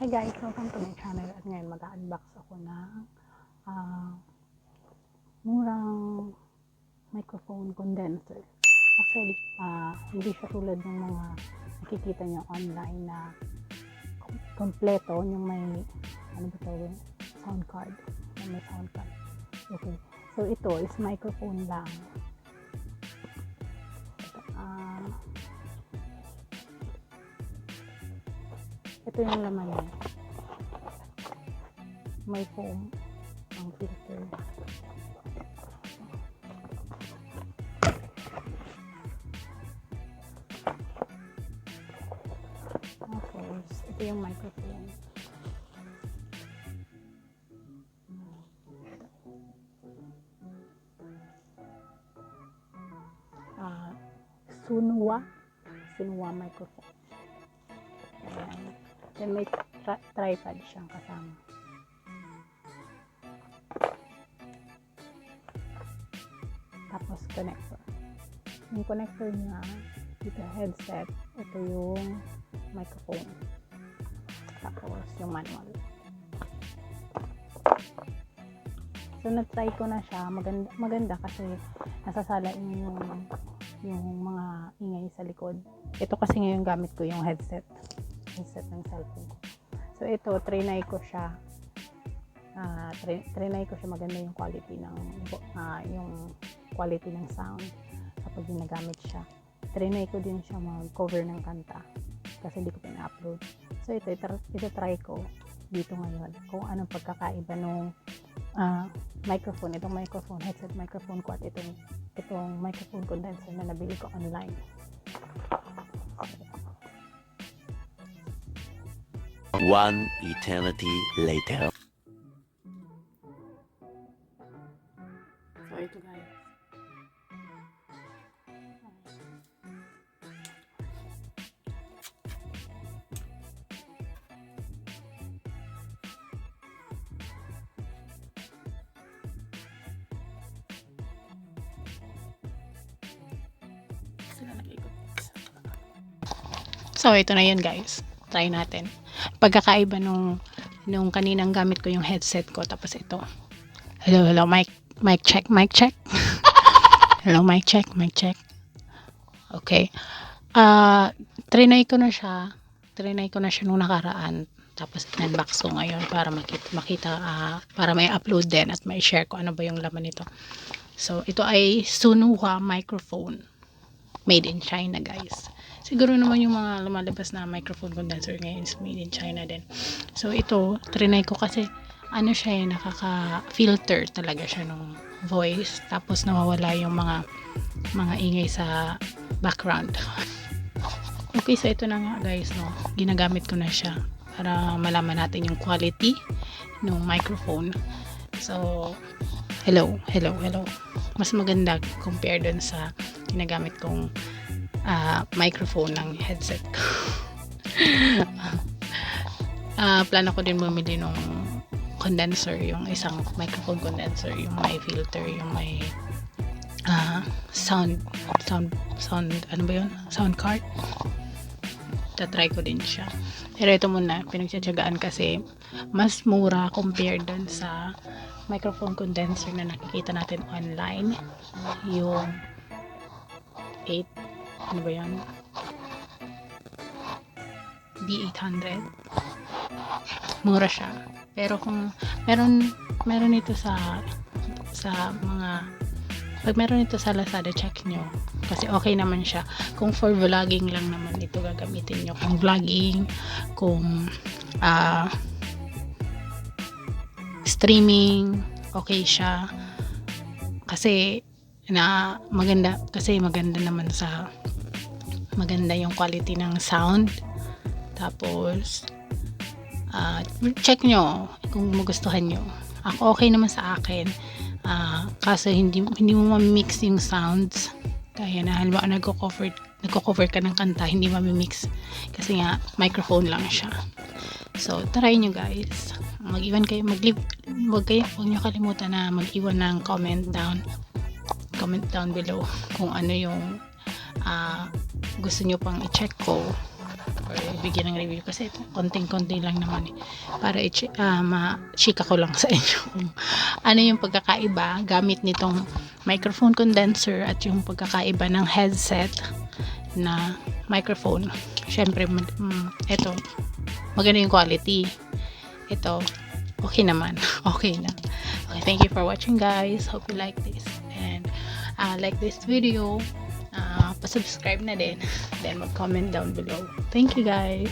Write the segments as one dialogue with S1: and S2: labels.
S1: guys, welcome to my channel. At ngayon mag-unbox ako ng murang microphone condenser. Actually, hindi siya tulad ng mga nakikita nyo online na kompleto, yung may sound card. May sound card. Okay. So ito is microphone lang. Ito yung laman niya. May foam ang filter. Tapos, ito yung microphone. Soonhua microphone. Ayan. Then may tripod siyang kasama. Tapos connector. Yung connector niya, dito headset, ito yung microphone. Tapos yung manual. So na-try ko na siya, maganda kasi nasasalain yung mga ingay sa likod. Ito kasi ngayon gamit ko yung headset ng cellphone ko. So ito, trinay ko siya. Maganda yung quality ng sound kapag ginagamit siya. Trinay ko din siya mag-cover ng kanta kasi hindi ko pina-upload. So ito try ko dito ngayon kung anong pagkakaiba nung microphone, itong microphone, headset microphone ko at itong microphone condenser na nabili ko online.
S2: One eternity later.
S1: So ito guys. So ito na yun guys. Try natin. Pagkakaiba nung kaninang gamit ko yung headset ko, tapos ito. Hello, mic check. Hello, mic check. Okay. Trinay ko na siya nung nakaraan, tapos in-unbox ko ngayon para makita para may upload din at may share ko ano ba yung laman nito. So ito ay Soonhua microphone, made in China guys. Siguro naman yung mga lumalabas na microphone condenser ngayon is made in China din. So ito, trinay ko kasi ano siya, nakaka-filter talaga siya ng voice. Tapos nawawala yung mga ingay sa background. Okay, so ito na nga guys, no. Ginagamit ko na siya para malaman natin yung quality ng microphone. So, hello. Mas maganda compare dun sa ginagamit kong microphone ng headset ko. Plano ko din bumili nung condenser, yung isang microphone condenser, yung may filter, yung may sound ano ba yun? Sound card. Tatry ko din siya. Pero ito muna, pinagtsatsagaan kasi mas mura compared dun sa microphone condenser na nakikita natin online. Yung 8 ano ba yan? B800. Mura siya. Pero kung meron ito sa mga, pag meron ito sa Lazada, check nyo. Kasi okay naman siya. Kung for vlogging lang naman ito gagamitin nyo. Kung vlogging, kung streaming, okay siya. Kasi maganda naman maganda yung quality ng sound. Tapos check nyo kung magustuhan nyo. Ako okay naman sa akin, kasi hindi mo mamimix yung sounds. Kaya na halimbawa nagko-cover ka ng kanta, hindi mamimix kasi nga microphone lang siya. So try nyo guys. Mag-iwan kayo, huwag nyo kalimutan na mag-iwan ng comment down below kung ano yung gusto nyo pang i-check ko or bigyan ng review kasi konting-konti lang naman para ma-chika ko lang sa inyo kung ano yung pagkakaiba gamit nitong microphone condenser at yung pagkakaiba ng headset na microphone. Syempre ito maganda yung quality, ito okay naman. Okay na. Okay, thank you for watching guys. Hope you like this and like this video. Pa-subscribe na din, then mag-comment down below. Thank you guys.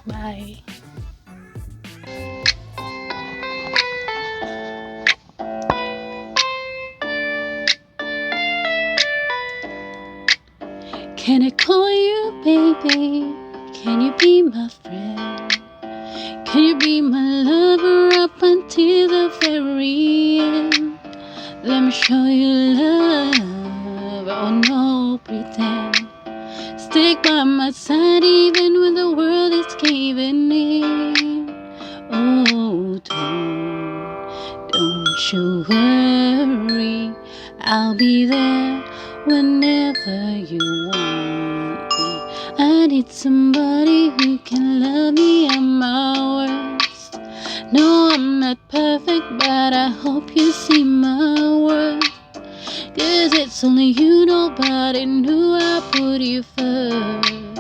S1: Bye. Can I call you baby? Can you be my friend? Can you be my lover up until the very end? Let me show you love, oh no pretend. Stick by my side even when the world is caving in. Oh, don't you worry, I'll be there whenever you want me. I need somebody who can love me at my worst. No, I'm not perfect, but I hope you see my worth. 'Cause it's only you, nobody knew I put you first.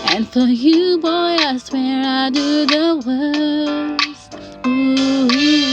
S1: And for you, boy, I swear I do the worst. Ooh.